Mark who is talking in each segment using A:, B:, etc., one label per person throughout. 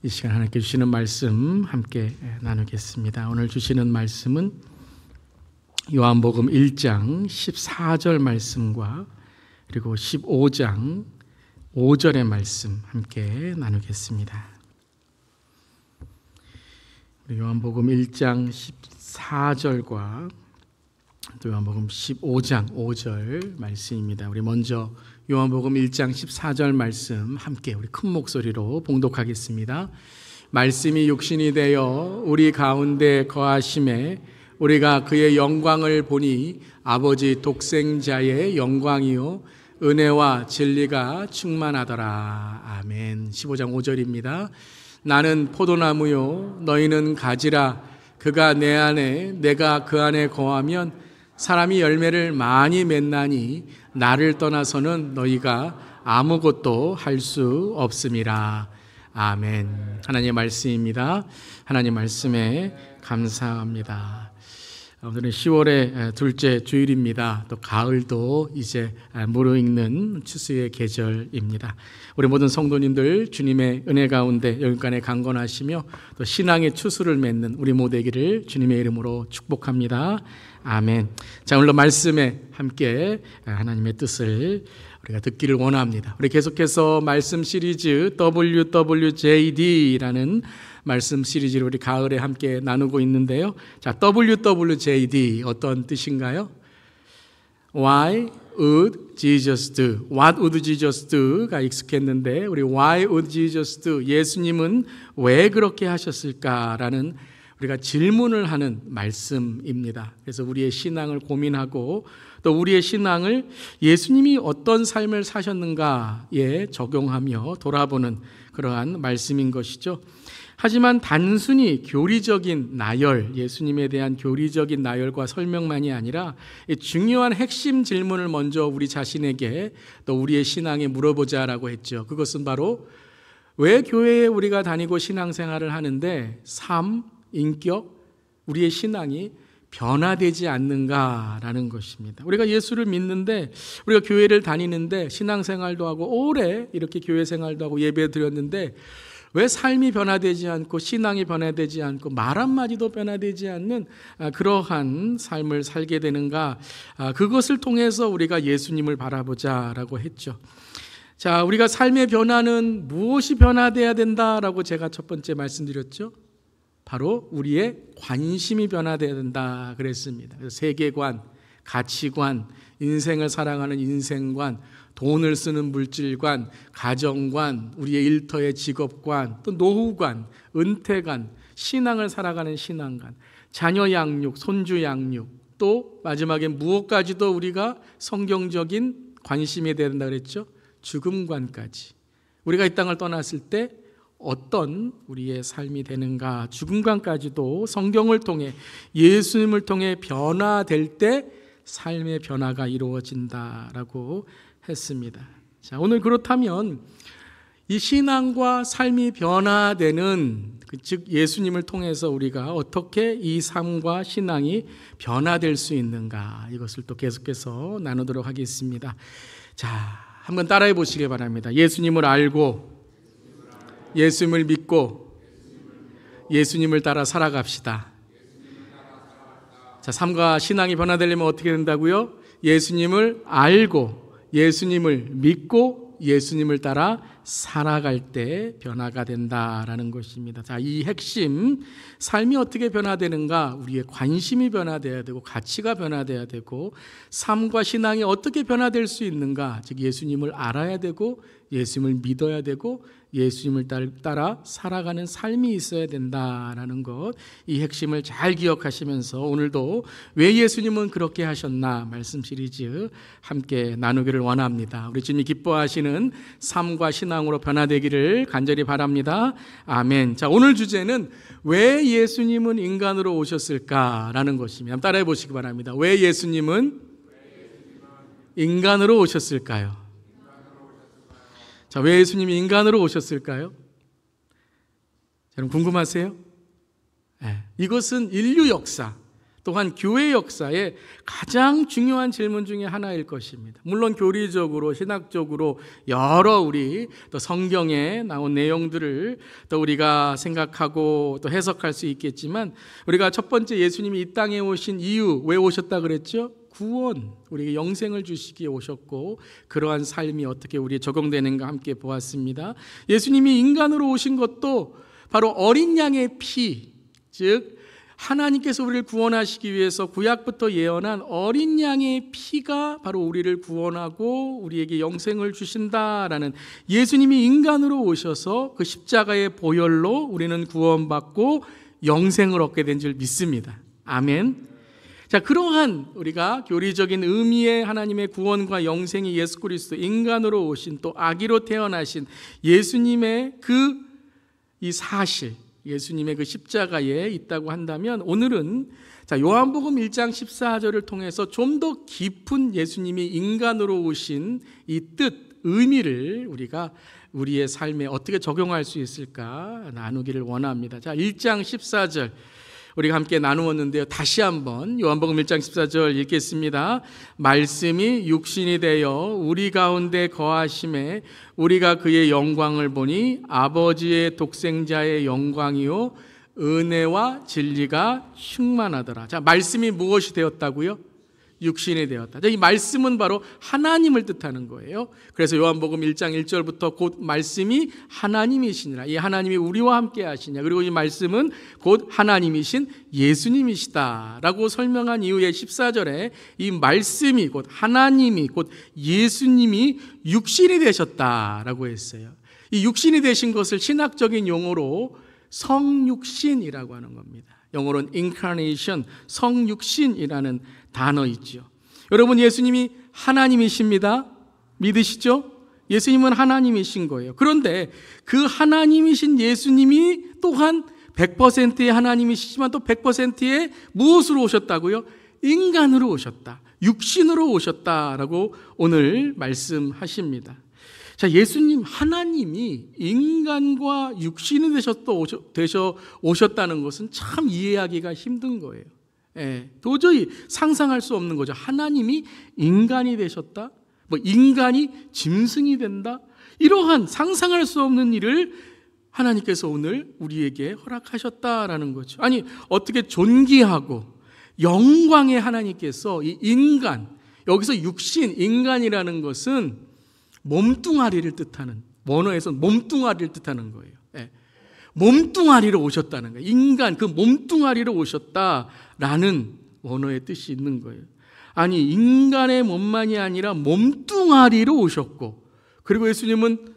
A: 이 시간 하나님께 주시는 말씀 함께 나누겠습니다. 오늘 주시는 말씀은 요한복음 1장 14절 말씀과 그리고 15장 5절의 말씀 함께 나누겠습니다. 요한복음 1장 14절과 또 요한복음 15장 5절 말씀입니다. 우리 먼저 요한복음 1장 14절 말씀 함께 우리 큰 목소리로 봉독하겠습니다. 말씀이 육신이 되어 우리 가운데 거하심에 우리가 그의 영광을 보니 아버지 독생자의 영광이요 은혜와 진리가 충만하더라. 아멘. 15장 5절입니다. 나는 포도나무요 너희는 가지라. 그가 내 안에 내가 그 안에 거하면 사람이 열매를 많이 맺나니 나를 떠나서는 너희가 아무것도 할 수 없음이라. 아멘. 하나님의 말씀입니다. 하나님 말씀에 감사합니다. 오늘은 10월의 둘째 주일입니다. 또 가을도 이제 무르익는 추수의 계절입니다. 우리 모든 성도님들 주님의 은혜 가운데 여기까지 강건하시며 또 신앙의 추수를 맺는 우리 모두에게를 주님의 이름으로 축복합니다. 아멘. 자, 오늘 말씀에 함께 하나님의 뜻을 우리가 듣기를 원합니다. 우리 계속해서 말씀 시리즈 WWJD라는 말씀 시리즈를 우리 가을에 함께 나누고 있는데요. 자, WWJD 어떤 뜻인가요? Why would Jesus do? What would Jesus do?가 익숙했는데 우리 Why would Jesus do? 예수님은 왜 그렇게 하셨을까라는 우리가 질문을 하는 말씀입니다. 그래서 우리의 신앙을 고민하고 또 우리의 신앙을 예수님이 어떤 삶을 사셨는가에 적용하며 돌아보는 그러한 말씀인 것이죠. 하지만 단순히 교리적인 나열, 예수님에 대한 교리적인 나열과 설명만이 아니라 중요한 핵심 질문을 먼저 우리 자신에게 또 우리의 신앙에 물어보자라고 했죠. 그것은 바로 왜 교회에 우리가 다니고 신앙생활을 하는데 삶, 인격, 우리의 신앙이 변화되지 않는가라는 것입니다. 우리가 예수를 믿는데 우리가 교회를 다니는데 신앙생활도 하고 오래 이렇게 교회 생활도 하고 예배 드렸는데 왜 삶이 변화되지 않고 신앙이 변화되지 않고 말 한마디도 변화되지 않는 그러한 삶을 살게 되는가? 그것을 통해서 우리가 예수님을 바라보자라고 했죠. 자, 우리가 삶의 변화는 무엇이 변화돼야 된다라고 제가 첫 번째 말씀드렸죠. 바로 우리의 관심이 변화돼야 된다 그랬습니다. 세계관, 가치관, 인생을 살아가는 인생관, 돈을 쓰는 물질관, 가정관, 우리의 일터의 직업관, 또 노후관, 은퇴관, 신앙을 살아가는 신앙관, 자녀 양육, 손주 양육, 또 마지막에 무엇까지도 우리가 성경적인 관심이 된다 그랬죠? 죽음관까지. 우리가 이 땅을 떠났을 때 어떤 우리의 삶이 되는가, 죽음관까지도 성경을 통해 예수님을 통해 변화될 때 삶의 변화가 이루어진다라고 했습니다. 자, 오늘 그렇다면 이 신앙과 삶이 변화되는 즉 예수님을 통해서 우리가 어떻게 이 삶과 신앙이 변화될 수 있는가, 이것을 또 계속해서 나누도록 하겠습니다. 자, 한번 따라해 보시기 바랍니다. 예수님을 알고 예수님을 믿고 예수님을 따라 살아갑시다. 자, 삶과 신앙이 변화되려면 어떻게 된다고요? 예수님을 알고 예수님을 믿고 예수님을 따라 살아갈 때 변화가 된다라는 것입니다. 자, 이 핵심, 삶이 어떻게 변화되는가? 우리의 관심이 변화돼야 되고 가치가 변화돼야 되고 삶과 신앙이 어떻게 변화될 수 있는가? 즉 예수님을 알아야 되고 예수님을 믿어야 되고 예수님을 따라 살아가는 삶이 있어야 된다라는 것, 이 핵심을 잘 기억하시면서 오늘도 왜 예수님은 그렇게 하셨나 말씀 시리즈 함께 나누기를 원합니다. 우리 주님이 기뻐하시는 삶과 신앙으로 변화되기를 간절히 바랍니다. 아멘. 자, 오늘 주제는 왜 예수님은 인간으로 오셨을까라는 것입니다. 한번 따라해 보시기 바랍니다. 왜 예수님은 인간으로 오셨을까요? 자, 왜 예수님이 인간으로 오셨을까요? 여러분 궁금하세요? 네. 이것은 인류 역사, 또한 교회 역사의 가장 중요한 질문 중에 하나일 것입니다. 물론 교리적으로 신학적으로 여러 우리 또 성경에 나온 내용들을 또 우리가 생각하고 또 해석할 수 있겠지만, 우리가 첫 번째 예수님이 이 땅에 오신 이유, 왜 오셨다 그랬죠? 구원, 우리에게 영생을 주시기에 오셨고, 그러한 삶이 어떻게 우리에 적용되는가 함께 보았습니다. 예수님이 인간으로 오신 것도 바로 어린 양의 피, 즉 하나님께서 우리를 구원하시기 위해서 구약부터 예언한 어린 양의 피가 바로 우리를 구원하고 우리에게 영생을 주신다라는, 예수님이 인간으로 오셔서 그 십자가의 보혈로 우리는 구원받고 영생을 얻게 된 줄 믿습니다. 아멘. 자, 그러한 우리가 교리적인 의미의 하나님의 구원과 영생이 예수 그리스도 인간으로 오신, 또 아기로 태어나신 예수님의 이 사실, 예수님의 그 십자가에 있다고 한다면, 오늘은 요한복음 1장 14절을 통해서 좀 더 깊은 예수님이 인간으로 오신 이 뜻, 의미를 우리가 우리의 삶에 어떻게 적용할 수 있을까 나누기를 원합니다. 자, 1장 14절 우리가 함께 나누었는데요. 다시 한번 요한복음 1장 14절 읽겠습니다. 말씀이 육신이 되어 우리 가운데 거하심에 우리가 그의 영광을 보니 아버지의 독생자의 영광이요 은혜와 진리가 충만하더라. 자, 말씀이 무엇이 되었다고요? 육신이 되었다. 이 말씀은 바로 하나님을 뜻하는 거예요. 그래서 요한복음 1장 1절부터 곧 말씀이 하나님이시니라. 이 하나님이 우리와 함께 하시냐. 그리고 이 말씀은 곧 하나님이신 예수님이시다라고 설명한 이후에 14절에 이 말씀이 곧 하나님이 곧 예수님이 육신이 되셨다라고 했어요. 이 육신이 되신 것을 신학적인 용어로 성육신이라고 하는 겁니다. 영어로는 incarnation, 성육신이라는 단어 있죠. 여러분, 예수님이 하나님이십니다. 믿으시죠? 예수님은 하나님이신 거예요. 그런데 그 하나님이신 예수님이 또한 100%의 하나님이시지만 또 100%의 무엇으로 오셨다고요? 인간으로 오셨다. 육신으로 오셨다라고 오늘 말씀하십니다. 자, 예수님, 하나님이 인간과 육신이 되셔 오셨다는 것은 참 이해하기가 힘든 거예요. 도저히 상상할 수 없는 거죠. 하나님이 인간이 되셨다? 인간이 짐승이 된다? 이러한 상상할 수 없는 일을 하나님께서 오늘 우리에게 허락하셨다라는 거죠. 아니, 어떻게 존귀하고 영광의 하나님께서 이 인간, 여기서 육신, 인간이라는 것은 몸뚱아리를 뜻하는, 원어에서 몸뚱아리를 뜻하는 거예요. 몸뚱아리로 오셨다는 거예요. 인간, 그 몸뚱아리로 오셨다라는 원어의 뜻이 있는 거예요. 아니, 인간의 몸만이 아니라 몸뚱아리로 오셨고, 그리고 예수님은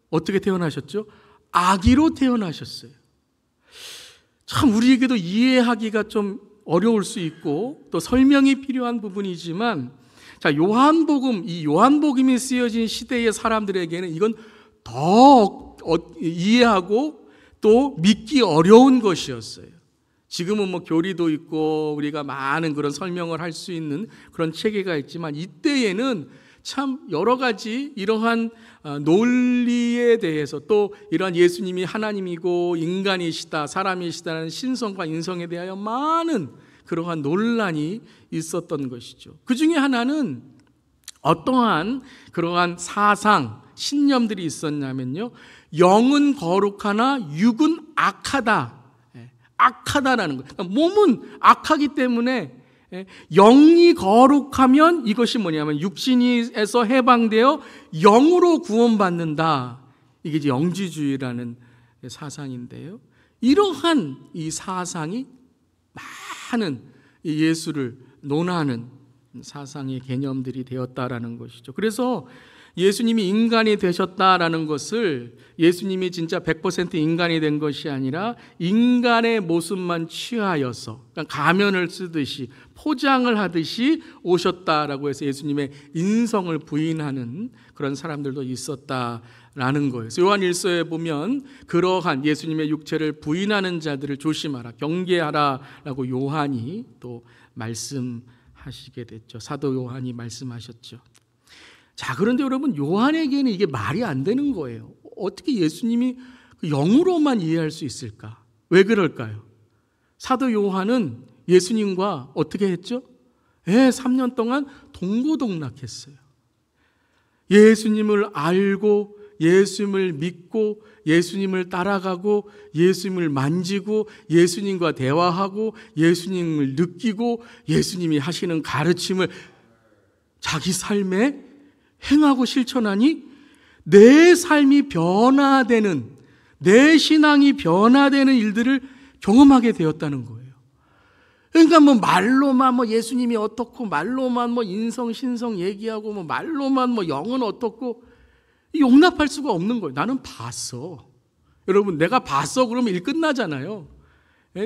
A: 어떻게 태어나셨죠? 아기로 태어나셨어요. 참 우리에게도 이해하기가 좀 어려울 수 있고 또 설명이 필요한 부분이지만, 자, 요한복음이 쓰여진 시대의 사람들에게는 이건 더 이해하고 또 믿기 어려운 것이었어요. 지금은 교리도 있고 우리가 많은 그런 설명을 할 수 있는 그런 체계가 있지만, 이때에는 참 여러 가지 이러한 논리에 대해서, 또 이러한 예수님이 하나님이고 인간이시다, 사람이시다는 신성과 인성에 대하여 많은 그러한 논란이 있었던 것이죠. 그 중에 하나는 어떠한 그러한 사상, 신념들이 있었냐면요, 영은 거룩하나 육은 악하다. 악하다라는 거예요. 그러니까 몸은 악하기 때문에 영이 거룩하면 이것이 뭐냐면 육신에서 해방되어 영으로 구원받는다. 이게 이제 영지주의라는 사상인데요. 이러한 이 사상이 많은 예수를 논하는 사상의 개념들이 되었다라는 것이죠. 그래서 예수님이 인간이 되셨다라는 것을, 예수님이 진짜 100% 인간이 된 것이 아니라 인간의 모습만 취하여서, 그러니까 가면을 쓰듯이 포장을 하듯이 오셨다라고 해서 예수님의 인성을 부인하는 그런 사람들도 있었다라는 거예요. 요한 1서에 보면 그러한 예수님의 육체를 부인하는 자들을 조심하라, 경계하라라고 요한이 또 말씀하시게 됐죠. 사도 요한이 말씀하셨죠. 자, 그런데 여러분, 요한에게는 이게 말이 안 되는 거예요. 어떻게 예수님이 영으로만 이해할 수 있을까? 왜 그럴까요? 사도 요한은 예수님과 어떻게 했죠? 3년 동안 동고동락했어요. 예수님을 알고 예수님을 믿고 예수님을 따라가고 예수님을 만지고 예수님과 대화하고 예수님을 느끼고 예수님이 하시는 가르침을 자기 삶에 행하고 실천하니 내 삶이 변화되는, 내 신앙이 변화되는 일들을 경험하게 되었다는 거예요. 그러니까 말로만 예수님이 어떻고, 말로만 인성 신성 얘기하고, 말로만 영은 어떻고, 용납할 수가 없는 거예요. 나는 봤어. 여러분, 내가 봤어 그러면 일 끝나잖아요.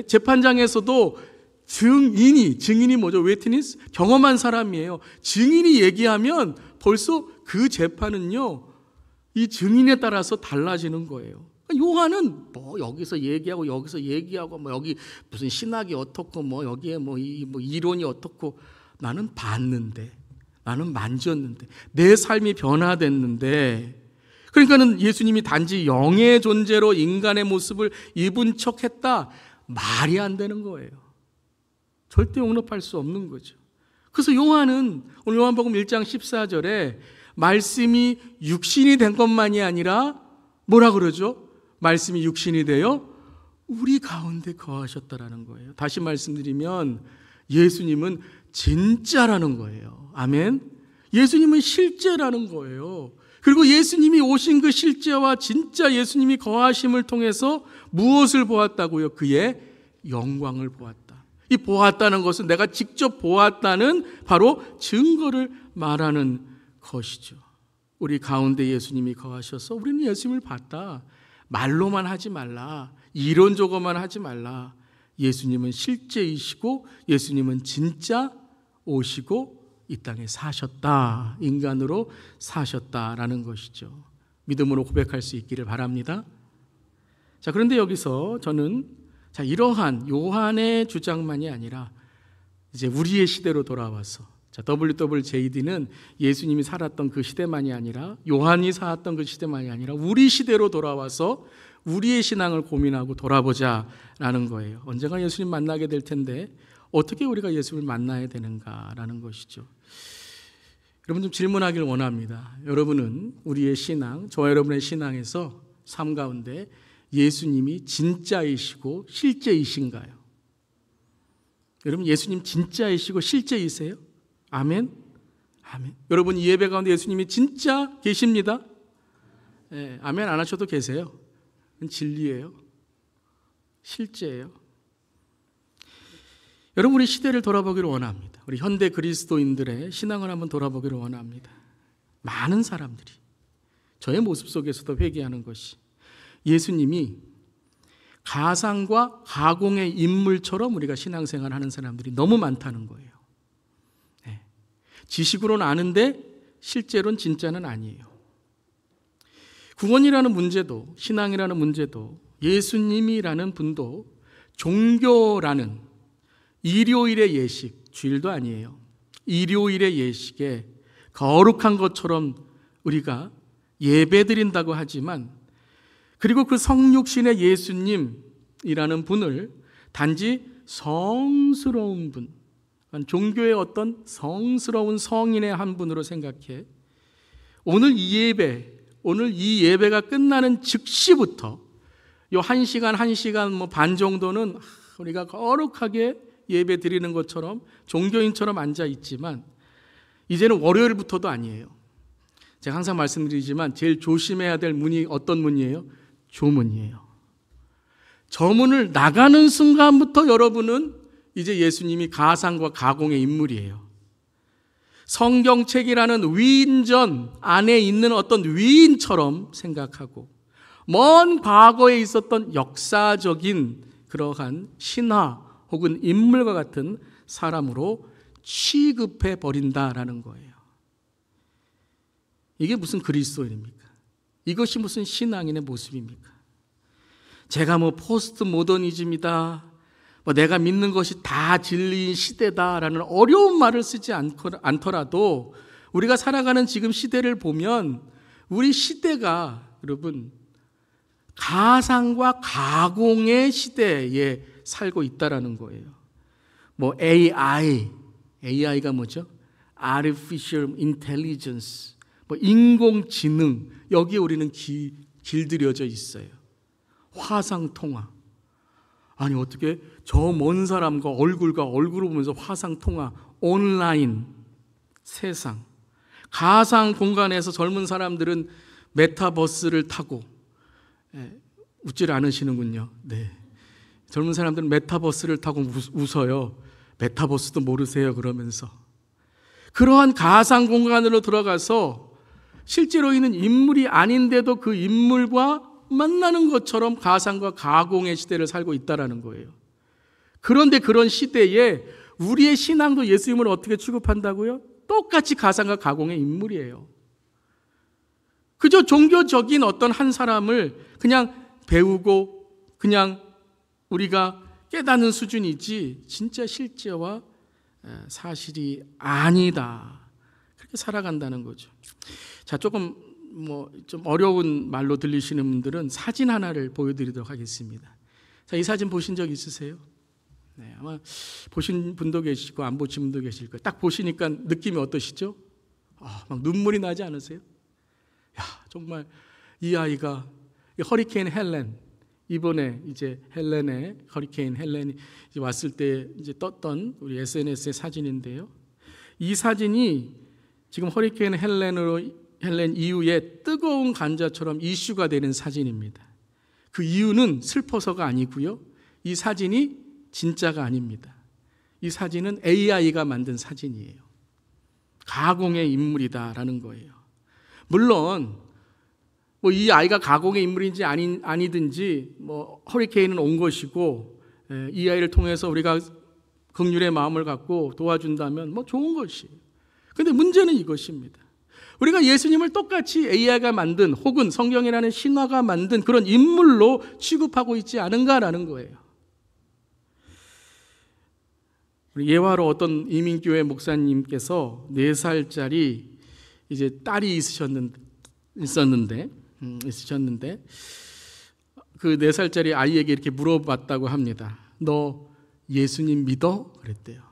A: 재판장에서도 증인이 뭐죠? 웨트니스? 경험한 사람이에요. 증인이 얘기하면 벌써 그 재판은요, 이 증인에 따라서 달라지는 거예요. 요한은 여기서 얘기하고 여기서 얘기하고 여기 무슨 신학이 어떻고 여기에 이론이 어떻고, 나는 봤는데, 나는 만졌는데, 내 삶이 변화됐는데, 그러니까는 예수님이 단지 영의 존재로 인간의 모습을 입은 척했다, 말이 안 되는 거예요. 절대 용납할 수 없는 거죠. 그래서 요한은 오늘 요한복음 1장 14절에 말씀이 육신이 된 것만이 아니라 뭐라 그러죠? 말씀이 육신이 되어 우리 가운데 거하셨다라는 거예요. 다시 말씀드리면 예수님은 진짜라는 거예요. 아멘. 예수님은 실제라는 거예요. 그리고 예수님이 오신 그 실제와 진짜 예수님이 거하심을 통해서 무엇을 보았다고요? 그의 영광을 보았다. 이 보았다는 것은 내가 직접 보았다는 바로 증거를 말하는 것이죠. 우리 가운데 예수님이 거하셔서 우리는 예수님을 봤다. 말로만 하지 말라. 이론적으로만 하지 말라. 예수님은 실제이시고 예수님은 진짜 오시고 이 땅에 사셨다. 인간으로 사셨다라는 것이죠. 믿음으로 고백할 수 있기를 바랍니다. 자, 그런데 여기서 저는 이러한 요한의 주장만이 아니라 이제 우리의 시대로 돌아와서 WWJD는 예수님이 살았던 그 시대만이 아니라 요한이 살았던 그 시대만이 아니라 우리 시대로 돌아와서 우리의 신앙을 고민하고 돌아보자라는 거예요. 언젠가 예수님 만나게 될 텐데 어떻게 우리가 예수님을 만나야 되는가라는 것이죠. 여러분 좀 질문하기를 원합니다. 여러분은 우리의 신앙, 저와 여러분의 신앙에서 삶 가운데 예수님이 진짜이시고 실제이신가요? 여러분 예수님 진짜이시고 실제이세요? 아멘? 아멘. 여러분 이 예배 가운데 예수님이 진짜 계십니다? 네, 아멘 안 하셔도 계세요. 그건 진리예요. 실제예요. 여러분 우리 시대를 돌아보기를 원합니다. 우리 현대 그리스도인들의 신앙을 한번 돌아보기를 원합니다. 많은 사람들이 저의 모습 속에서도 회개하는 것이 예수님이 가상과 가공의 인물처럼 우리가 신앙생활을 하는 사람들이 너무 많다는 거예요. 네. 지식으로는 아는데 실제로는 진짜는 아니에요. 구원이라는 문제도 신앙이라는 문제도 예수님이라는 분도 종교라는 일요일의 예식, 주일도 아니에요. 일요일의 예식에 거룩한 것처럼 우리가 예배드린다고 하지만 그리고 그 성육신의 예수님이라는 분을 단지 성스러운 분, 종교의 어떤 성스러운 성인의 한 분으로 생각해 오늘 이 예배가 끝나는 즉시부터 요 1시간, 1시간 반 정도는 우리가 거룩하게 예배 드리는 것처럼 종교인처럼 앉아 있지만 이제는 월요일부터도 아니에요. 제가 항상 말씀드리지만 제일 조심해야 될 문이 어떤 문이에요? 조문이에요. 저 문을 나가는 순간부터 여러분은 이제 예수님이 가상과 가공의 인물이에요. 성경책이라는 위인전 안에 있는 어떤 위인처럼 생각하고 먼 과거에 있었던 역사적인 그러한 신화 혹은 인물과 같은 사람으로 취급해 버린다라는 거예요. 이게 무슨 그리스도인입니까? 이것이 무슨 신앙인의 모습입니까? 제가 포스트 모더니즘이다, 내가 믿는 것이 다 진리인 시대다라는 어려운 말을 쓰지 않더라도 우리가 살아가는 지금 시대를 보면 우리 시대가 여러분 가상과 가공의 시대에 살고 있다라는 거예요. 뭐 AI가 뭐죠? Artificial Intelligence, 뭐 인공지능, 여기에 우리는 길들여져 있어요. 화상통화. 아니 어떻게 저 먼 사람과 얼굴을 보면서 화상통화, 온라인 세상, 가상 공간에서 젊은 사람들은 메타버스를 타고, 웃질 않으시는군요. 네, 젊은 사람들은 메타버스를 타고 웃어요. 메타버스도 모르세요 그러면서. 그러한 가상 공간으로 들어가서 실제로 있는 인물이 아닌데도 그 인물과 만나는 것처럼 가상과 가공의 시대를 살고 있다는 거예요. 그런데 그런 시대에 우리의 신앙도 예수님을 어떻게 취급한다고요? 똑같이 가상과 가공의 인물이에요. 그저 종교적인 어떤 한 사람을 그냥 배우고 그냥 우리가 깨닫는 수준이지 진짜 실제와 사실이 아니다. 그렇게 살아간다는 거죠. 자, 조금 좀 어려운 말로 들리시는 분들은 사진 하나를 보여드리도록 하겠습니다. 자, 이 사진 보신 적 있으세요? 네, 아마 보신 분도 계시고 안 보신 분도 계실 거예요. 딱 보시니까 느낌이 어떠시죠? 막 눈물이 나지 않으세요? 야, 정말 이 아이가 허리케인 헬렌, 이번에 이제 허리케인 헬렌이 이제 왔을 때 이제 떴던 우리 SNS의 사진인데요. 이 사진이 지금 허리케인 헬렌 이후에 뜨거운 감자처럼 이슈가 되는 사진입니다. 그 이유는 슬퍼서가 아니고요. 이 사진이 진짜가 아닙니다. 이 사진은 AI가 만든 사진이에요. 가공의 인물이다라는 거예요. 물론 이 아이가 가공의 인물인지 아니든지 허리케인은 온 것이고, 이 아이를 통해서 우리가 긍휼의 마음을 갖고 도와준다면 좋은 것이에요. 그런데 문제는 이것입니다. 우리가 예수님을 똑같이 AI가 만든 혹은 성경이라는 신화가 만든 그런 인물로 취급하고 있지 않은가라는 거예요. 우리 예화로 어떤 이민교회 목사님께서 4살짜리 이제 딸이 있었는데 그 4살짜리 아이에게 이렇게 물어봤다고 합니다. 너 예수님 믿어? 그랬대요.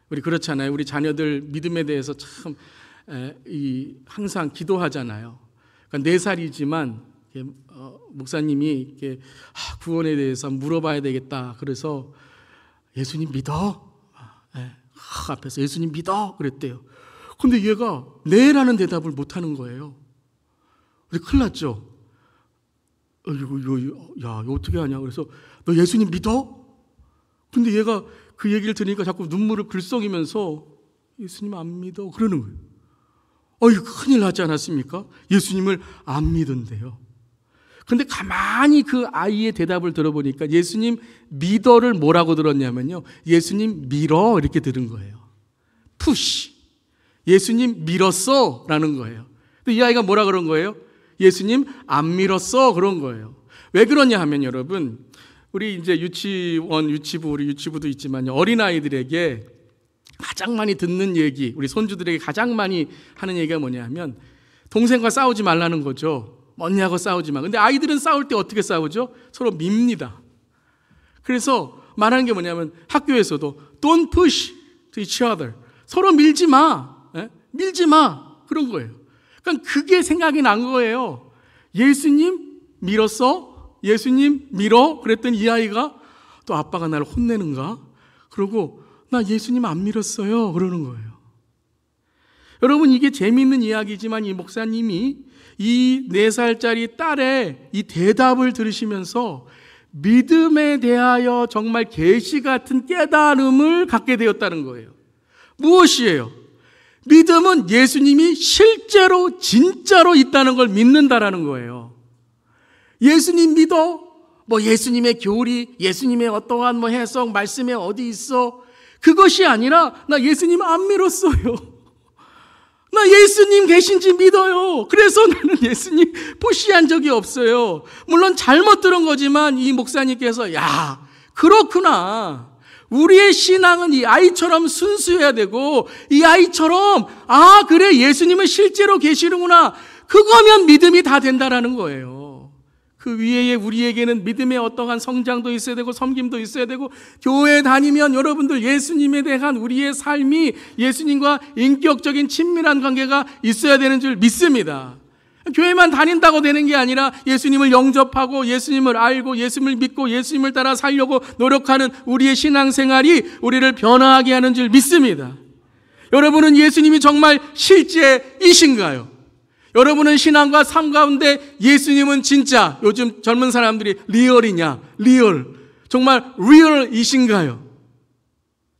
A: 우리 그렇잖아요. 우리 자녀들 믿음에 대해서 참 항상 기도하잖아요. 그러니까 4살이지만 목사님이 이렇게 구원에 대해서 물어봐야 되겠다. 그래서 예수님 믿어? 앞에서 예수님 믿어? 그랬대요. 근데 얘가 네라는 대답을 못하는 거예요. 큰일 났죠. 이거 어떻게 하냐. 그래서 너 예수님 믿어? 근데 얘가 그 얘기를 들으니까 자꾸 눈물을 글썽이면서 예수님 안 믿어 그러는 거예요. 큰일 났지 않았습니까? 예수님을 안 믿은대요. 근데 가만히 그 아이의 대답을 들어보니까 예수님 믿어를 뭐라고 들었냐면요, 예수님 밀어 이렇게 들은 거예요. 푸시, 예수님 밀었어 라는 거예요. 근데 이 아이가 뭐라 그런 거예요? 예수님 안 밀었어 그런 거예요. 왜 그러냐 하면 여러분, 우리 이제 우리 유치부도 있지만 어린아이들에게 가장 많이 듣는 얘기, 우리 손주들에게 가장 많이 하는 얘기가 뭐냐 하면 동생과 싸우지 말라는 거죠. 언니하고 싸우지 마. 근데 아이들은 싸울 때 어떻게 싸우죠? 서로 밉니다. 그래서 말하는 게 뭐냐면 학교에서도 don't push to each other. 서로 밀지 마. 밀지 마. 그런 거예요. 그러니까 그게 생각이 난 거예요. 예수님 밀었어? 예수님 밀어? 그랬더니 이 아이가 또 아빠가 나를 혼내는가? 그러고 나 예수님 안 밀었어요. 그러는 거예요. 여러분, 이게 재미있는 이야기지만 이 목사님이 이 4살짜리 딸의 이 대답을 들으시면서 믿음에 대하여 정말 계시 같은 깨달음을 갖게 되었다는 거예요. 무엇이에요? 믿음은 예수님이 실제로 진짜로 있다는 걸 믿는다라는 거예요. 예수님 믿어? 예수님의 교리, 예수님의 어떠한 해석, 말씀에 어디 있어? 그것이 아니라 나 예수님 안 믿었어요. 나 예수님 계신지 믿어요. 그래서 나는 예수님 푸시한 적이 없어요. 물론 잘못 들은 거지만 이 목사님께서 야, 그렇구나. 우리의 신앙은 이 아이처럼 순수해야 되고 이 아이처럼 그래 예수님은 실제로 계시는구나. 그거면 믿음이 다 된다라는 거예요. 그 위에 우리에게는 믿음의 어떠한 성장도 있어야 되고 섬김도 있어야 되고 교회 다니면 여러분들 예수님에 대한 우리의 삶이 예수님과 인격적인 친밀한 관계가 있어야 되는 줄 믿습니다. 교회만 다닌다고 되는 게 아니라 예수님을 영접하고 예수님을 알고 예수님을 믿고 예수님을 따라 살려고 노력하는 우리의 신앙생활이 우리를 변화하게 하는 줄 믿습니다. 여러분은 예수님이 정말 실제이신가요? 여러분은 신앙과 삶 가운데 예수님은 진짜, 요즘 젊은 사람들이 리얼이냐, 리얼, 정말 리얼이신가요?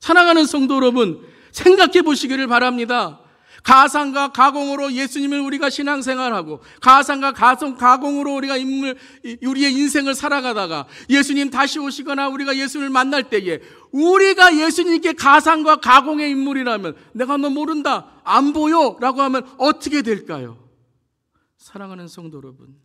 A: 사랑하는 성도 여러분, 생각해 보시기를 바랍니다. 가상과 가공으로 예수님을 우리가 신앙생활하고 가상과 가공으로 우리가 우리의 인생을 살아가다가 예수님 다시 오시거나 우리가 예수님을 만날 때에 우리가 예수님께 가상과 가공의 인물이라면 내가 너 모른다, 안 보여 라고 하면 어떻게 될까요? 사랑하는 성도 여러분,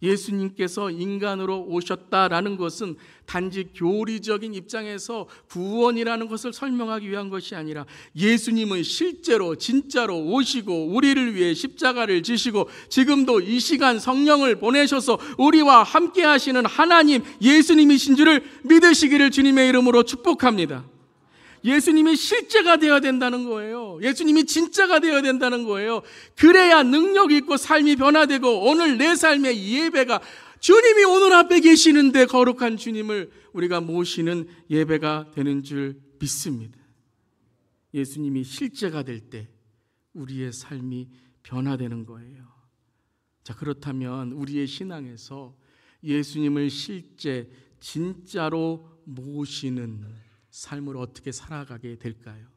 A: 예수님께서 인간으로 오셨다라는 것은 단지 교리적인 입장에서 구원이라는 것을 설명하기 위한 것이 아니라 예수님은 실제로 진짜로 오시고 우리를 위해 십자가를 지시고 지금도 이 시간 성령을 보내셔서 우리와 함께 하시는 하나님 예수님이신 줄을 믿으시기를 주님의 이름으로 축복합니다. 예수님이 실제가 되어야 된다는 거예요. 예수님이 진짜가 되어야 된다는 거예요. 그래야 능력이 있고 삶이 변화되고 오늘 내 삶의 예배가 주님이 오늘 앞에 계시는데 거룩한 주님을 우리가 모시는 예배가 되는 줄 믿습니다. 예수님이 실제가 될 때 우리의 삶이 변화되는 거예요. 자, 그렇다면 우리의 신앙에서 예수님을 실제 진짜로 모시는 삶을 어떻게 살아가게 될까요?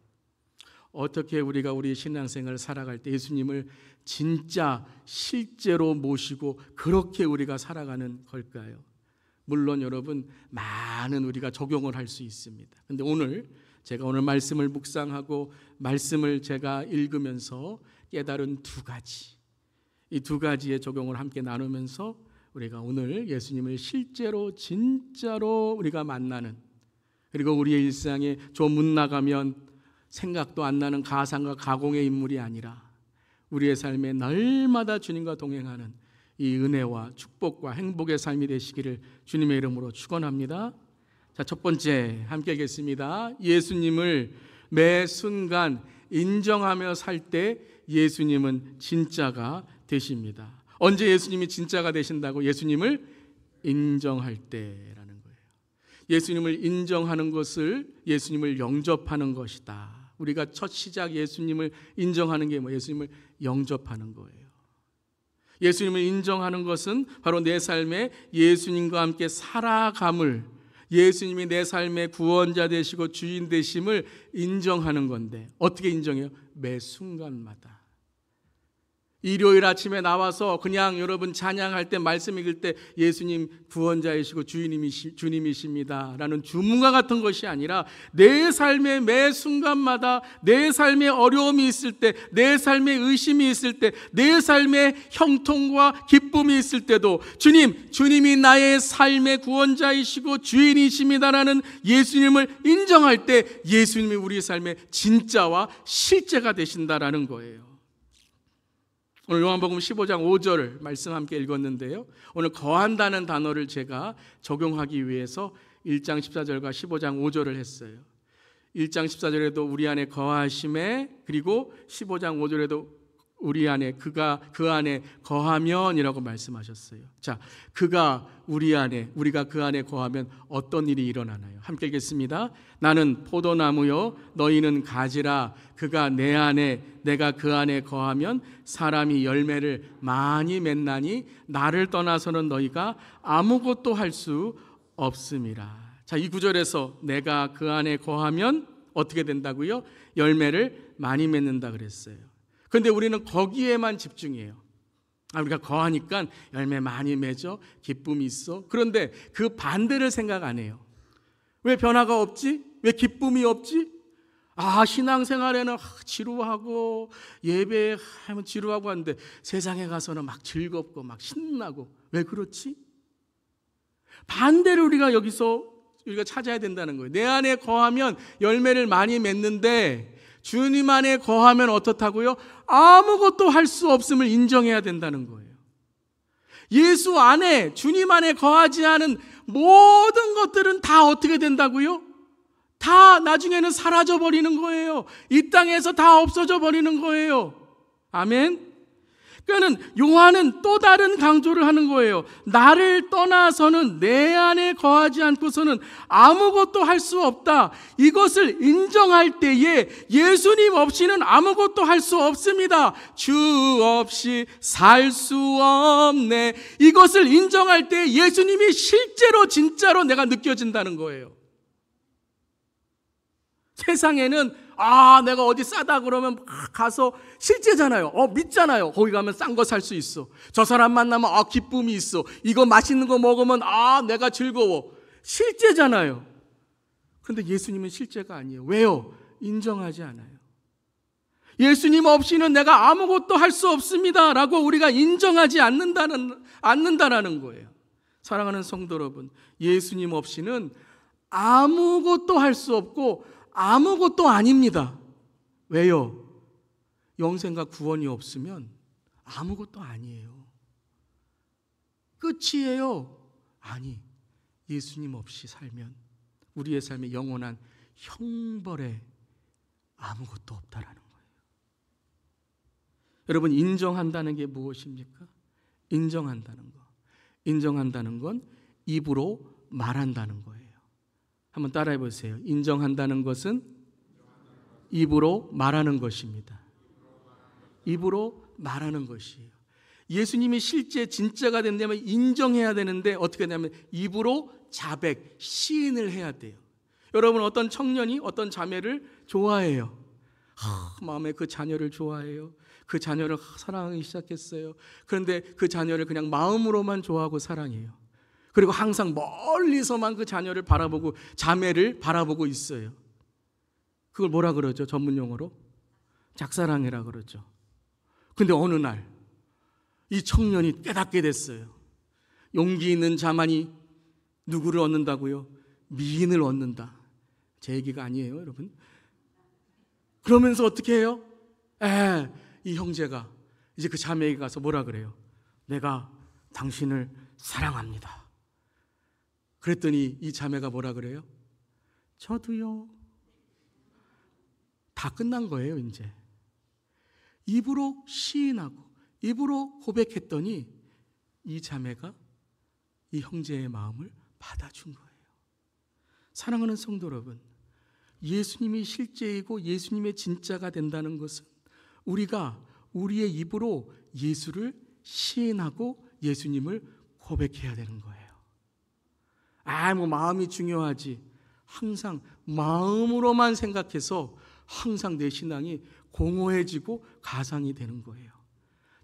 A: 어떻게 우리가 우리 신앙생활을 살아갈 때 예수님을 진짜 실제로 모시고 그렇게 우리가 살아가는 걸까요? 물론 여러분 많은 우리가 적용을 할 수 있습니다. 근데 제가 오늘 말씀을 묵상하고 말씀을 제가 읽으면서 깨달은 두 가지, 이 두 가지의 적용을 함께 나누면서 우리가 오늘 예수님을 실제로 진짜로 우리가 만나는, 그리고 우리의 일상에 좀 문 나가면 생각도 안 나는 가상과 가공의 인물이 아니라 우리의 삶에 날마다 주님과 동행하는 이 은혜와 축복과 행복의 삶이 되시기를 주님의 이름으로 축원합니다. 자, 첫 번째 함께 하겠습니다. 예수님을 매 순간 인정하며 살 때 예수님은 진짜가 되십니다. 언제 예수님이 진짜가 되신다고? 예수님을 인정할 때라는 거예요. 예수님을 인정하는 것을 예수님을 영접하는 것이다. 우리가 첫 시작 예수님을 인정하는 게 뭐예요? 예수님을 영접하는 거예요. 예수님을 인정하는 것은 바로 내 삶에 예수님과 함께 살아감을, 예수님이 내 삶의 구원자 되시고 주인 되심을 인정하는 건데 어떻게 인정해요? 매 순간마다. 일요일 아침에 나와서 그냥 여러분 찬양할 때 말씀 읽을 때 예수님 구원자이시고 주님이십니다 라는 주문과 같은 것이 아니라 내 삶의 매 순간마다 내 삶의 어려움이 있을 때, 내 삶의 의심이 있을 때, 내 삶의 형통과 기쁨이 있을 때도 주님이 나의 삶의 구원자이시고 주인이십니다 라는 예수님을 인정할 때 예수님이 우리 삶의 진짜와 실제가 되신다라는 거예요. 오늘 요한복음 15장 5절 말씀 함께 읽었는데요, 오늘 거한다는 단어를 제가 적용하기 위해서 1장 14절과 15장 5절을 했어요. 1장 14절에도 우리 안에 거하심에, 그리고 15장 5절에도 우리 안에 그 안에 거하면이라고 말씀하셨어요. 자, 그가 우리 안에, 우리가 그 안에 거하면 어떤 일이 일어나나요? 함께 읽겠습니다. 나는 포도나무요 너희는 가지라. 그가 내 안에 내가 그 안에 거하면 사람이 열매를 많이 맺나니 나를 떠나서는 너희가 아무것도 할 수 없음이라. 자, 이 구절에서 내가 그 안에 거하면 어떻게 된다고요? 열매를 많이 맺는다 그랬어요. 그런데 우리는 거기에만 집중해요. 우리가 거하니까 열매 많이 맺어, 기쁨이 있어. 그런데 그 반대를 생각 안 해요. 왜 변화가 없지? 왜 기쁨이 없지? 신앙생활에는 지루하고 예배하면 지루하고 하는데 세상에 가서는 막 즐겁고 막 신나고. 왜 그렇지? 반대를 우리가 찾아야 된다는 거예요. 내 안에 거하면 열매를 많이 맺는데 주님 안에 거하면 어떻다고요? 아무것도 할 수 없음을 인정해야 된다는 거예요. 예수 안에, 주님 안에 거하지 않은 모든 것들은 다 어떻게 된다고요? 다 나중에는 사라져 버리는 거예요. 이 땅에서 다 없어져 버리는 거예요. 아멘. 그러니까 요한은 또 다른 강조를 하는 거예요. 나를 떠나서는, 내 안에 거하지 않고서는 아무것도 할 수 없다. 이것을 인정할 때에 예수님 없이는 아무것도 할 수 없습니다. 주 없이 살 수 없네. 이것을 인정할 때 예수님이 실제로 진짜로 내가 느껴진다는 거예요. 세상에는 내가 어디 싸다 그러면 가서 실제잖아요. 믿잖아요. 거기 가면 싼 거 살 수 있어. 저 사람 만나면 기쁨이 있어. 이거 맛있는 거 먹으면 내가 즐거워. 실제잖아요. 그런데 예수님은 실제가 아니에요. 왜요? 인정하지 않아요. 예수님 없이는 내가 아무것도 할 수 없습니다 라고 우리가 인정하지 않는다라는 거예요. 사랑하는 성도 여러분, 예수님 없이는 아무것도 할 수 없고 아무것도 아닙니다. 왜요? 영생과 구원이 없으면 아무것도 아니에요. 끝이에요. 아니, 예수님 없이 살면 우리의 삶에 영원한 형벌에 아무것도 없다라는 거예요. 여러분, 인정한다는 게 무엇입니까? 인정한다는 거. 인정한다는 건 입으로 말한다는 거예요. 한번 따라해 보세요. 인정한다는 것은 입으로 말하는 것입니다. 입으로 말하는 것이에요. 예수님이 실제 진짜가 된다면 인정해야 되는데 어떻게 되냐면 입으로 자백, 시인을 해야 돼요. 여러분, 어떤 청년이 어떤 자매를 좋아해요. 마음에 그 자녀를 좋아해요. 그 자녀를 사랑하기 시작했어요. 그런데 그 자녀를 그냥 마음으로만 좋아하고 사랑해요. 그리고 항상 멀리서만 그 자녀를 바라보고, 자매를 바라보고 있어요. 그걸 뭐라 그러죠? 전문 용어로? 짝사랑이라 그러죠. 근데 어느 날 이 청년이 깨닫게 됐어요. 용기 있는 자만이 누구를 얻는다고요? 미인을 얻는다. 제 얘기가 아니에요, 여러분. 그러면서 어떻게 해요? 이 형제가 이제 그 자매에게 가서 뭐라 그래요? 내가 당신을 사랑합니다. 그랬더니 이 자매가 뭐라 그래요? 저도요. 다 끝난 거예요, 이제. 입으로 시인하고 입으로 고백했더니 이 자매가 이 형제의 마음을 받아준 거예요. 사랑하는 성도 여러분, 예수님이 실제이고 예수님의 진짜가 된다는 것은 우리가 우리의 입으로 예수를 시인하고 예수님을 고백해야 되는 거예요. 마음이 중요하지. 항상 마음으로만 생각해서 항상 내 신앙이 공허해지고 가상이 되는 거예요.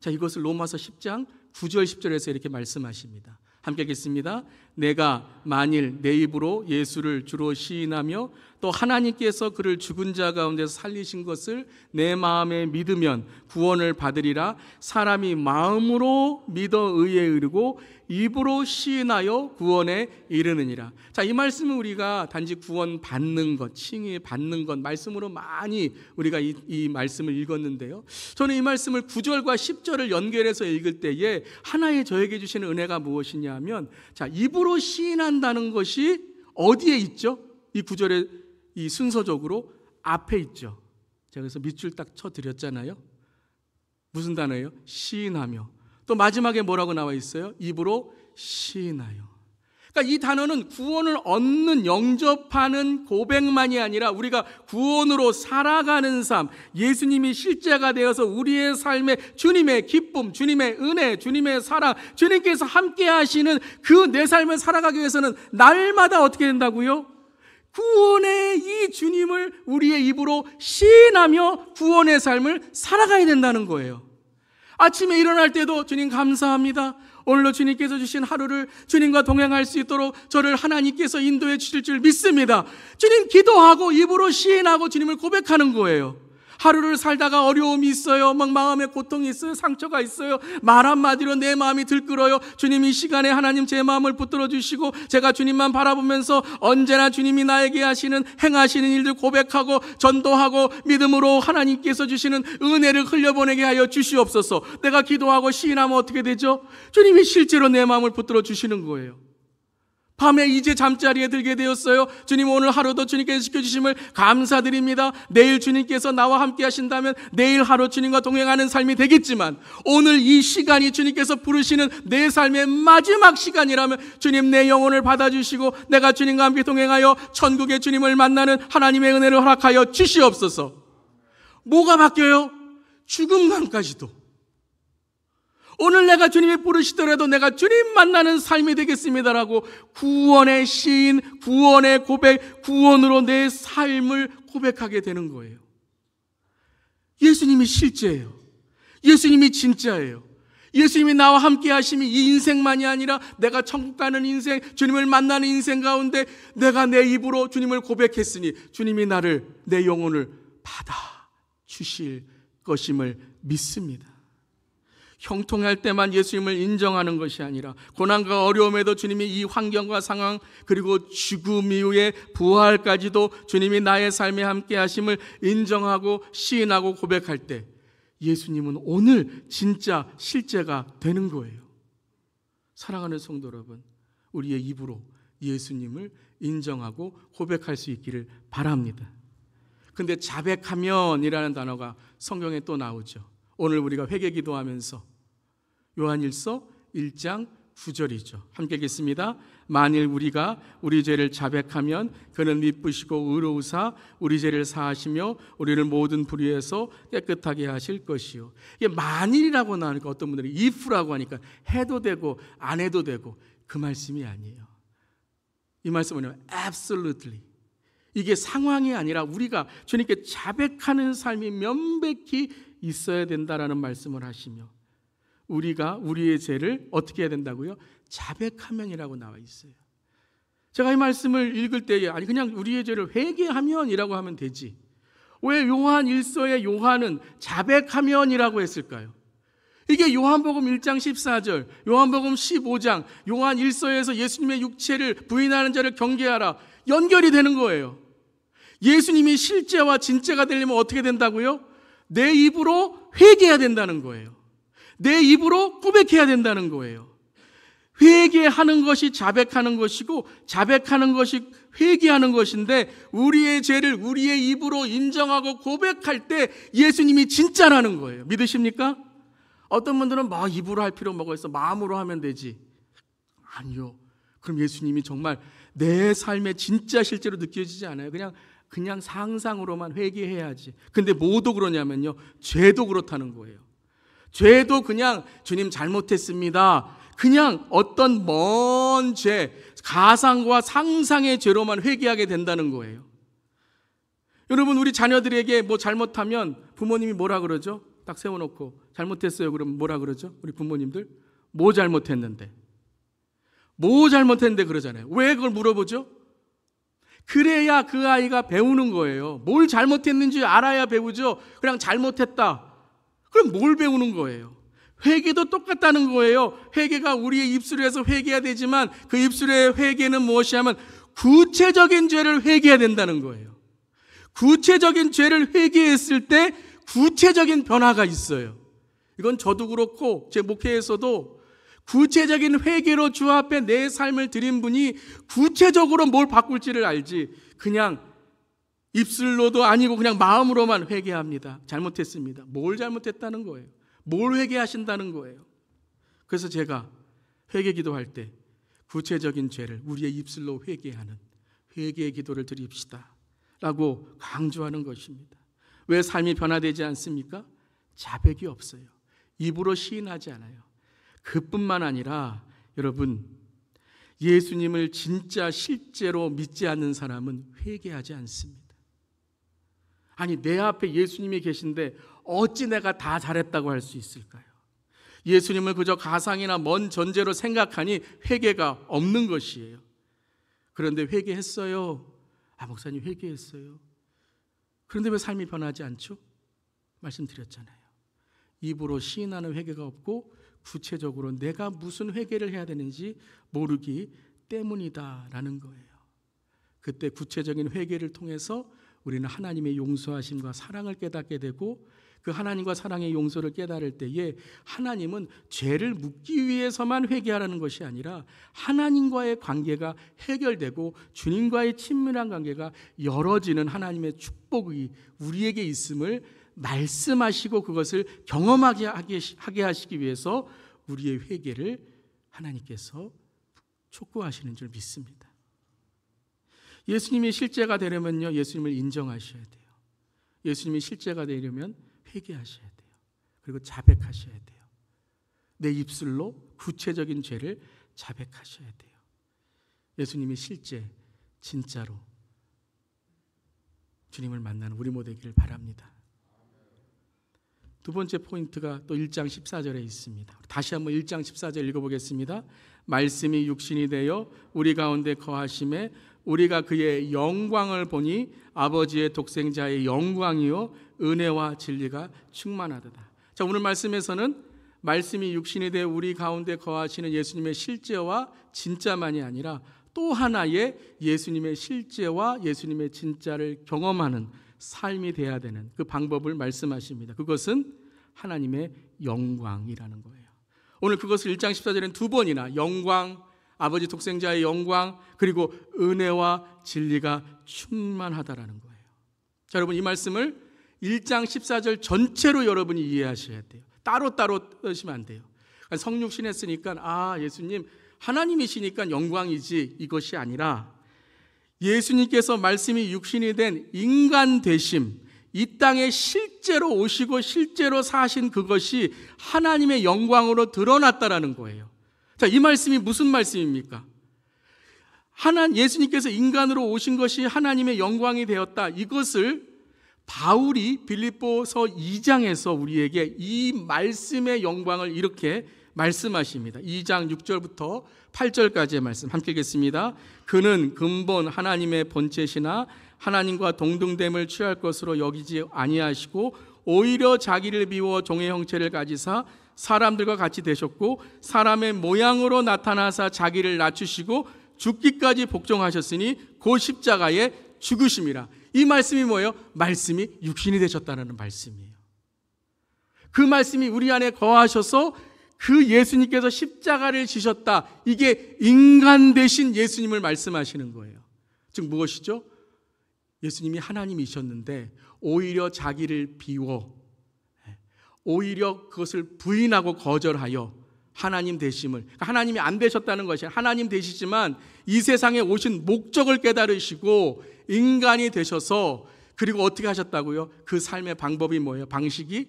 A: 자, 이것을 로마서 10장 9절 10절에서 이렇게 말씀하십니다. 함께 읽겠습니다. 내가 만일 내 입으로 예수를 주로 시인하며 또 하나님께서 그를 죽은 자 가운데서 살리신 것을 내 마음에 믿으면 구원을 받으리라. 사람이 마음으로 믿어 의에 이르고 입으로 시인하여 구원에 이르느니라. 자, 이 말씀은 우리가 단지 구원 받는 것, 칭의 받는 것 말씀으로 많이 우리가 이 말씀을 읽었는데요. 저는 이 말씀을 9절과 10절을 연결해서 읽을 때에 하나의 저에게 주시는 은혜가 무엇이냐 하면, 자, 입으로 시인한다는 것이 어디에 있죠? 이 9절에 이 순서적으로 앞에 있죠. 제가 그래서 밑줄 딱 쳐드렸잖아요. 무슨 단어예요? 시인하며. 또 마지막에 뭐라고 나와 있어요? 입으로 시인하여. 그러니까 이 단어는 구원을 얻는, 영접하는 고백만이 아니라 우리가 구원으로 살아가는 삶, 예수님이 실제가 되어서 우리의 삶에 주님의 기쁨, 주님의 은혜, 주님의 사랑, 주님께서 함께 하시는 그 내 삶을 살아가기 위해서는 날마다 어떻게 된다고요? 구원의 이 주님을 우리의 입으로 시인하며 구원의 삶을 살아가야 된다는 거예요. 아침에 일어날 때도 주님 감사합니다. 오늘도 주님께서 주신 하루를 주님과 동행할 수 있도록 저를 하나님께서 인도해 주실 줄 믿습니다. 주님 기도하고 입으로 시인하고 주님을 고백하는 거예요. 하루를 살다가 어려움이 있어요. 막 마음에 고통이 있어요. 상처가 있어요. 말 한마디로 내 마음이 들끓어요. 주님, 이 시간에 하나님 제 마음을 붙들어 주시고 제가 주님만 바라보면서 언제나 주님이 나에게 하시는 행하시는 일들 고백하고 전도하고 믿음으로 하나님께서 주시는 은혜를 흘려보내게 하여 주시옵소서. 내가 기도하고 시인하면 어떻게 되죠? 주님이 실제로 내 마음을 붙들어 주시는 거예요. 밤에 이제 잠자리에 들게 되었어요. 주님, 오늘 하루도 주님께서 지켜주심을 감사드립니다. 내일 주님께서 나와 함께 하신다면 내일 하루 주님과 동행하는 삶이 되겠지만 오늘 이 시간이 주님께서 부르시는 내 삶의 마지막 시간이라면 주님, 내 영혼을 받아주시고 내가 주님과 함께 동행하여 천국의 주님을 만나는 하나님의 은혜를 허락하여 주시옵소서. 뭐가 바뀌어요? 죽음감까지도. 오늘 내가 주님이 부르시더라도 내가 주님 만나는 삶이 되겠습니다라고 구원의 시인, 구원의 고백, 구원으로 내 삶을 고백하게 되는 거예요. 예수님이 실제예요. 예수님이 진짜예요. 예수님이 나와 함께 하심이 이 인생만이 아니라 내가 천국 가는 인생, 주님을 만나는 인생 가운데 내가 내 입으로 주님을 고백했으니 주님이 나를, 내 영혼을 받아 주실 것임을 믿습니다. 형통할 때만 예수님을 인정하는 것이 아니라 고난과 어려움에도 주님이 이 환경과 상황 그리고 죽음 이후의 부활까지도 주님이 나의 삶에 함께 하심을 인정하고 시인하고 고백할 때 예수님은 오늘 진짜 실제가 되는 거예요. 사랑하는 성도 여러분, 우리의 입으로 예수님을 인정하고 고백할 수 있기를 바랍니다. 근데 자백하면이라는 단어가 성경에 또 나오죠. 오늘 우리가 회개 기도하면서 요한일서 1장 9절이죠. 함께 읽겠습니다. 만일 우리가 우리 죄를 자백하면 그는 미쁘시고 의로우사 우리 죄를 사하시며 우리를 모든 불의에서 깨끗하게 하실 것이요. 이게 만일이라고 나오니까 어떤 분들이 if라고 하니까 해도 되고 안 해도 되고 그 말씀이 아니에요. 이 말씀은 뭐냐면 absolutely. 이게 상황이 아니라 우리가 주님께 자백하는 삶이 명백히 있어야 된다라는 말씀을 하시며 우리가 우리의 죄를 어떻게 해야 된다고요? 자백하면이라고 나와 있어요. 제가 이 말씀을 읽을 때에 아니 그냥 우리의 죄를 회개하면이라고 하면 되지. 왜 요한 1서의 요한은 자백하면이라고 했을까요? 이게 요한복음 1장 14절, 요한복음 15장, 요한 1서에서 예수님의 육체를 부인하는 자를 경계하라 연결이 되는 거예요. 예수님이 실제와 진짜가 되려면 어떻게 된다고요? 내 입으로 회개해야 된다는 거예요. 내 입으로 고백해야 된다는 거예요. 회개하는 것이 자백하는 것이고 자백하는 것이 회개하는 것인데 우리의 죄를 우리의 입으로 인정하고 고백할 때 예수님이 진짜라는 거예요. 믿으십니까? 어떤 분들은 막 입으로 할 필요 뭐가 있어? 마음으로 하면 되지. 아니요. 그럼 예수님이 정말 내 삶에 진짜 실제로 느껴지지 않아요. 그냥 상상으로만 회개해야지. 근데 뭐도 그러냐면요. 죄도 그렇다는 거예요. 죄도 그냥 주님 잘못했습니다. 그냥 어떤 먼 죄, 가상과 상상의 죄로만 회개하게 된다는 거예요. 여러분, 우리 자녀들에게 뭐 잘못하면 부모님이 뭐라 그러죠? 딱 세워놓고 잘못했어요. 그럼 뭐라 그러죠? 우리 부모님들 뭐 잘못했는데? 뭐 잘못했는데 그러잖아요. 왜 그걸 물어보죠? 그래야 그 아이가 배우는 거예요. 뭘 잘못했는지 알아야 배우죠. 그냥 잘못했다. 그럼 뭘 배우는 거예요? 회개도 똑같다는 거예요. 회개가 우리의 입술에서 회개해야 되지만 그 입술의 회개는 무엇이 하면 구체적인 죄를 회개해야 된다는 거예요. 구체적인 죄를 회개했을 때 구체적인 변화가 있어요. 이건 저도 그렇고 제 목회에서도 구체적인 회개로 주 앞에 내 삶을 드린 분이 구체적으로 뭘 바꿀지를 알지 그냥 입술로도 아니고 그냥 마음으로만 회개합니다. 잘못했습니다. 뭘 잘못했다는 거예요? 뭘 회개하신다는 거예요? 그래서 제가 회개 기도할 때 구체적인 죄를 우리의 입술로 회개하는 회개의 기도를 드립시다 라고 강조하는 것입니다. 왜 삶이 변화되지 않습니까? 자백이 없어요. 입으로 시인하지 않아요. 그뿐만 아니라 여러분, 예수님을 진짜 실제로 믿지 않는 사람은 회개하지 않습니다. 아니, 내 앞에 예수님이 계신데 어찌 내가 다 잘했다고 할 수 있을까요? 예수님을 그저 가상이나 먼 전제로 생각하니 회개가 없는 것이에요. 그런데 회개했어요. 목사님 회개했어요. 그런데 왜 삶이 변하지 않죠? 말씀드렸잖아요. 입으로 시인하는 회개가 없고 구체적으로 내가 무슨 회개를 해야 되는지 모르기 때문이다라는 거예요. 그때 구체적인 회개를 통해서 우리는 하나님의 용서하심과 사랑을 깨닫게 되고, 그 하나님과 사랑의 용서를 깨달을 때에 하나님은 죄를 묻기 위해서만 회개하라는 것이 아니라 하나님과의 관계가 해결되고 주님과의 친밀한 관계가 열어지는 하나님의 축복이 우리에게 있음을 말씀하시고 그것을 경험하게 하게 하시기 위해서 우리의 회개를 하나님께서 촉구하시는 줄 믿습니다. 예수님이 실제가 되려면요, 예수님을 인정하셔야 돼요. 예수님이 실제가 되려면 회개하셔야 돼요. 그리고 자백하셔야 돼요. 내 입술로 구체적인 죄를 자백하셔야 돼요. 예수님이 실제 진짜로 주님을 만나는 우리 모두 되기를 바랍니다. 두 번째 포인트가 또 1장 14절에 있습니다. 다시 한번 1장 14절 읽어보겠습니다. 말씀이 육신이 되어 우리 가운데 거하심에 우리가 그의 영광을 보니 아버지의 독생자의 영광이요 은혜와 진리가 충만하도다. 자, 오늘 말씀에서는 말씀이 육신이 되어 우리 가운데 거하시는 예수님의 실제와 진짜만이 아니라 또 하나의 예수님의 실제와 예수님의 진짜를 경험하는 삶이 돼야 되는 그 방법을 말씀하십니다. 그것은 하나님의 영광이라는 거예요. 오늘 그것을 1장 14절에는 두 번이나 영광, 아버지 독생자의 영광, 그리고 은혜와 진리가 충만하다라는 거예요. 자, 여러분 이 말씀을 1장 14절 전체로 여러분이 이해하셔야 돼요. 따로따로 뜨시면 안 돼요. 성육신 했으니까 예수님 하나님이시니까 영광이지, 이것이 아니라 예수님께서 말씀이 육신이 된 인간 되심, 이 땅에 실제로 오시고 실제로 사신 그것이 하나님의 영광으로 드러났다라는 거예요. 자, 이 말씀이 무슨 말씀입니까? 예수님께서 인간으로 오신 것이 하나님의 영광이 되었다. 이것을 바울이 빌립보서 2장에서 우리에게 이 말씀의 영광을 이렇게 말씀하십니다. 2장 6절부터 8절까지의 말씀 함께 읽겠습니다. 그는 근본 하나님의 본체시나 하나님과 동등됨을 취할 것으로 여기지 아니하시고 오히려 자기를 비워 종의 형체를 가지사 사람들과 같이 되셨고 사람의 모양으로 나타나사 자기를 낮추시고 죽기까지 복종하셨으니 곧 십자가에 죽으심이라. 이 말씀이 뭐예요? 말씀이 육신이 되셨다는 말씀이에요. 그 말씀이 우리 안에 거하셔서 그 예수님께서 십자가를 지셨다. 이게 인간 되신 예수님을 말씀하시는 거예요. 즉 무엇이죠? 예수님이 하나님이셨는데 오히려 자기를 비워, 오히려 그것을 부인하고 거절하여 하나님 되심을, 하나님이 안 되셨다는 것이 하나님 되시지만 이 세상에 오신 목적을 깨달으시고 인간이 되셔서, 그리고 어떻게 하셨다고요? 그 삶의 방법이 뭐예요? 방식이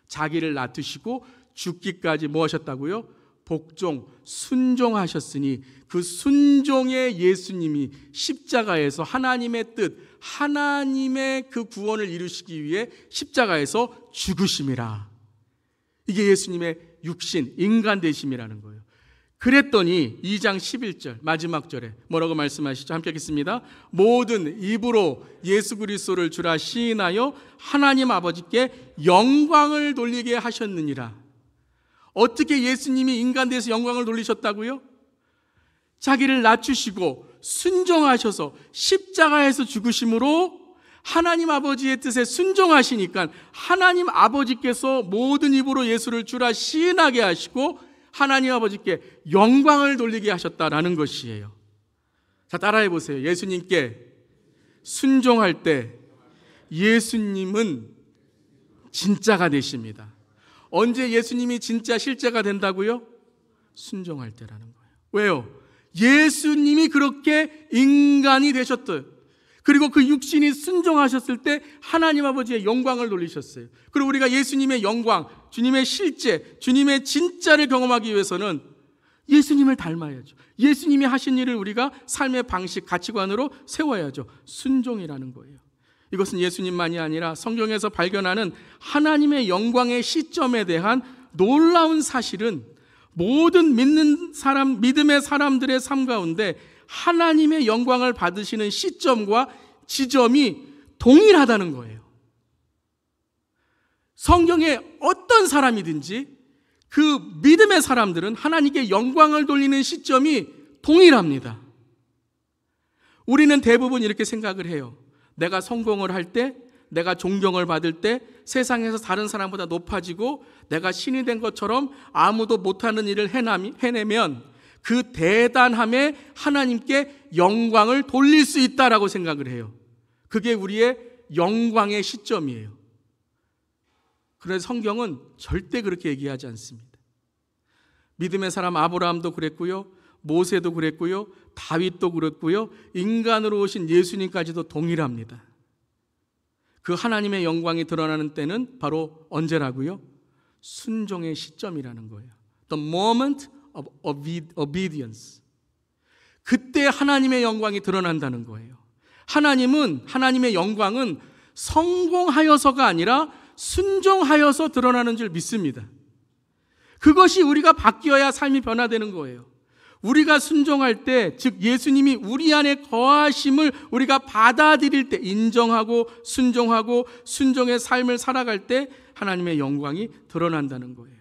A: 자기를 낮추시고 죽기까지 뭐 하셨다고요? 복종, 순종하셨으니 그 순종의 예수님이 십자가에서 하나님의 뜻, 하나님의 그 구원을 이루시기 위해 십자가에서 죽으심이라. 이게 예수님의 육신, 인간 되심이라는 거예요. 그랬더니 2장 11절 마지막 절에 뭐라고 말씀하시죠? 함께 읽겠습니다. 모든 입으로 예수 그리스도를 주라 시인하여 하나님 아버지께 영광을 돌리게 하셨느니라. 어떻게 예수님이 인간 돼서 영광을 돌리셨다고요? 자기를 낮추시고 순종하셔서 십자가에서 죽으심으로 하나님 아버지의 뜻에 순종하시니까 하나님 아버지께서 모든 입으로 예수를 주라 시인하게 하시고 하나님 아버지께 영광을 돌리게 하셨다라는 것이에요. 자, 따라해 보세요. 예수님께 순종할 때 예수님은 진짜가 되십니다. 언제 예수님이 진짜 실제가 된다고요? 순종할 때라는 거예요. 왜요? 예수님이 그렇게 인간이 되셨어요. 그리고 그 육신이 순종하셨을 때 하나님 아버지의 영광을 돌리셨어요. 그리고 우리가 예수님의 영광, 주님의 실제, 주님의 진짜를 경험하기 위해서는 예수님을 닮아야죠. 예수님이 하신 일을 우리가 삶의 방식, 가치관으로 세워야죠. 순종이라는 거예요. 이것은 예수님만이 아니라 성경에서 발견하는 하나님의 영광의 시점에 대한 놀라운 사실은 모든 믿음의 사람들의 삶 가운데 하나님의 영광을 받으시는 시점과 지점이 동일하다는 거예요. 성경에 어떤 사람이든지 그 믿음의 사람들은 하나님께 영광을 돌리는 시점이 동일합니다. 우리는 대부분 이렇게 생각을 해요. 내가 성공을 할 때, 내가 존경을 받을 때, 세상에서 다른 사람보다 높아지고 내가 신이 된 것처럼 아무도 못하는 일을 해내면 그 대단함에 하나님께 영광을 돌릴 수 있다라고 생각을 해요. 그게 우리의 영광의 시점이에요. 그런데 성경은 절대 그렇게 얘기하지 않습니다. 믿음의 사람 아브라함도 그랬고요, 모세도 그랬고요, 다윗도 그랬고요, 인간으로 오신 예수님까지도 동일합니다. 그 하나님의 영광이 드러나는 때는 바로 언제라고요? 순종의 시점이라는 거예요. The moment of obedience. 그때 하나님의 영광이 드러난다는 거예요. 하나님의 영광은 성공하여서가 아니라 순종하여서 드러나는 줄 믿습니다. 그것이 우리가 바뀌어야 삶이 변화되는 거예요. 우리가 순종할 때, 즉 예수님이 우리 안에 거하심을 우리가 받아들일 때, 인정하고 순종하고 순종의 삶을 살아갈 때 하나님의 영광이 드러난다는 거예요.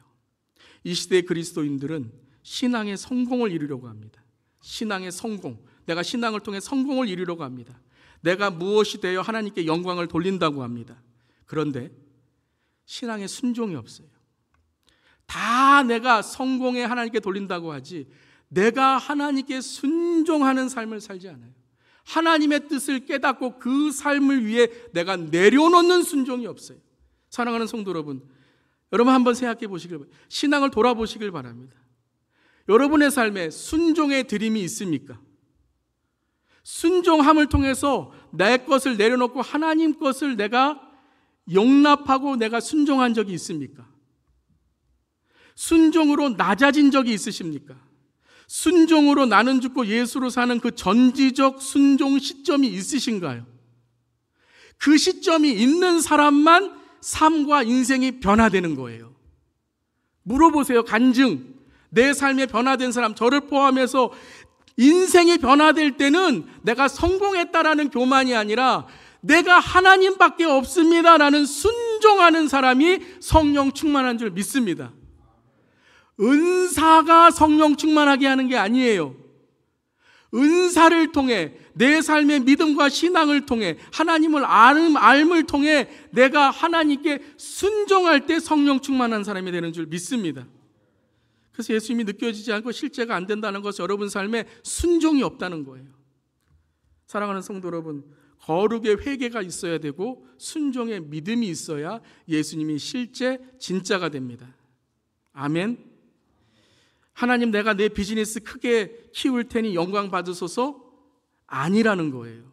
A: 이 시대의 그리스도인들은 신앙의 성공을 이루려고 합니다. 신앙의 성공, 내가 신앙을 통해 성공을 이루려고 합니다. 내가 무엇이 되어 하나님께 영광을 돌린다고 합니다. 그런데 신앙에 순종이 없어요. 다 내가 성공에 하나님께 돌린다고 하지 내가 하나님께 순종하는 삶을 살지 않아요. 하나님의 뜻을 깨닫고 그 삶을 위해 내가 내려놓는 순종이 없어요. 사랑하는 성도 여러분, 여러분 한번 생각해 보시길 바랍니다. 신앙을 돌아보시길 바랍니다. 여러분의 삶에 순종의 드림이 있습니까? 순종함을 통해서 내 것을 내려놓고 하나님 것을 내가 용납하고 내가 순종한 적이 있습니까? 순종으로 낮아진 적이 있으십니까? 순종으로 나는 죽고 예수로 사는 그 전지적 순종 시점이 있으신가요? 그 시점이 있는 사람만 삶과 인생이 변화되는 거예요. 물어보세요. 간증. 내 삶에 변화된 사람, 저를 포함해서 인생이 변화될 때는 내가 성공했다라는 교만이 아니라 내가 하나님밖에 없습니다라는 순종하는 사람이 성령 충만한 줄 믿습니다. 은사가 성령 충만하게 하는 게 아니에요. 은사를 통해 내 삶의 믿음과 신앙을 통해 하나님을 알음을 통해 내가 하나님께 순종할 때 성령 충만한 사람이 되는 줄 믿습니다. 그래서 예수님이 느껴지지 않고 실제가 안 된다는 것은 여러분 삶에 순종이 없다는 거예요. 사랑하는 성도 여러분, 거룩의 회개가 있어야 되고 순종의 믿음이 있어야 예수님이 실제 진짜가 됩니다. 아멘. 하나님, 내가 내 비즈니스 크게 키울 테니 영광 받으소서 아니라는 거예요.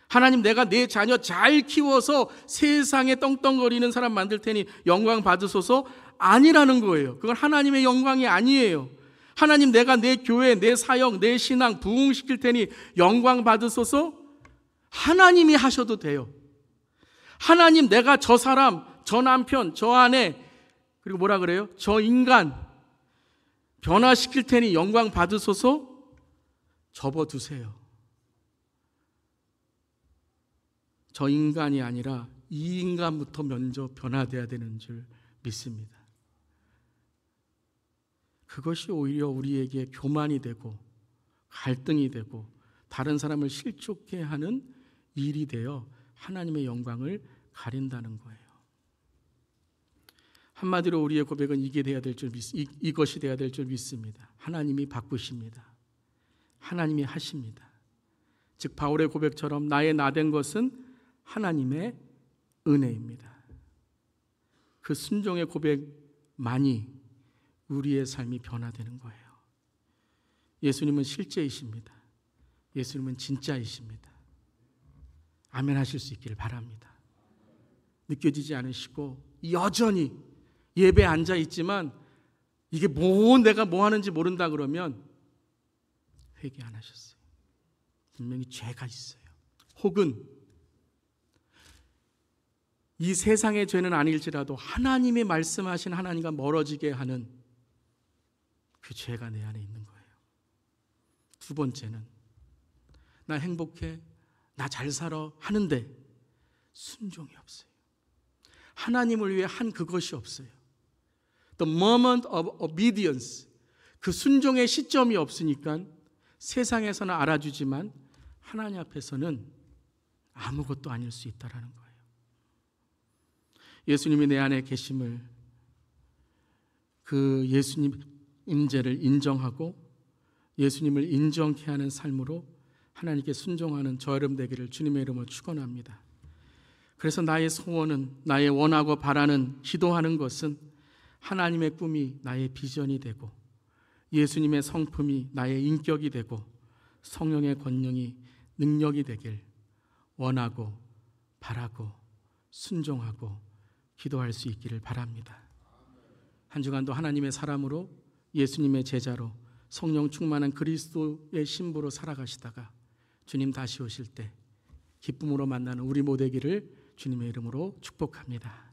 A: 하나님, 내가 내 자녀 잘 키워서 세상에 떵떵거리는 사람 만들 테니 영광 받으소서 아니라는 거예요. 그건 하나님의 영광이 아니에요. 하나님, 내가 내 교회, 내 사역, 내 신앙 부흥시킬 테니 영광 받으소서 하나님이 하셔도 돼요. 하나님, 내가 저 사람, 저 남편, 저 아내, 그리고 뭐라 그래요? 저 인간 변화시킬 테니 영광 받으소서 접어두세요. 저 인간이 아니라 이 인간부터 먼저 변화돼야 되는 줄 믿습니다. 그것이 오히려 우리에게 교만이 되고 갈등이 되고 다른 사람을 실족해 하는 일이 되어 하나님의 영광을 가린다는 거예요. 한마디로 우리의 고백은 이것이 돼야 될 줄 믿습니다. 하나님이 바꾸십니다. 하나님이 하십니다. 즉 바울의 고백처럼 나의 나된 것은 하나님의 은혜입니다. 그 순종의 고백만이 우리의 삶이 변화되는 거예요. 예수님은 실제이십니다. 예수님은 진짜이십니다. 아멘 하실 수 있기를 바랍니다. 느껴지지 않으시고 여전히 예배에 앉아있지만 이게 내가 뭐 하는지 모른다 그러면 회개 안 하셨어요. 분명히 죄가 있어요. 혹은 이 세상의 죄는 아닐지라도 하나님이 말씀하신 하나님과 멀어지게 하는 그 죄가 내 안에 있는 거예요. 두 번째는 나 행복해, 나 잘 살아 하는데 순종이 없어요. 하나님을 위해 한 그것이 없어요. The moment of obedience, 그 순종의 시점이 없으니까 세상에서는 알아주지만 하나님 앞에서는 아무것도 아닐 수 있다는 거예요. 예수님이 내 안에 계심을, 그 예수님 임재를 인정하고 예수님을 인정케 하는 삶으로 하나님께 순종하는 저 여러분 되기를 주님의 이름으로 축원합니다. 그래서 나의 소원은, 나의 원하고 바라는, 기도하는 것은 하나님의 꿈이 나의 비전이 되고 예수님의 성품이 나의 인격이 되고 성령의 권능이 능력이 되길 원하고 바라고 순종하고 기도할 수 있기를 바랍니다. 한 주간도 하나님의 사람으로 예수님의 제자로 성령 충만한 그리스도의 신부로 살아가시다가 주님 다시 오실 때 기쁨으로 만나는 우리 모두기를 주님의 이름으로 축복합니다.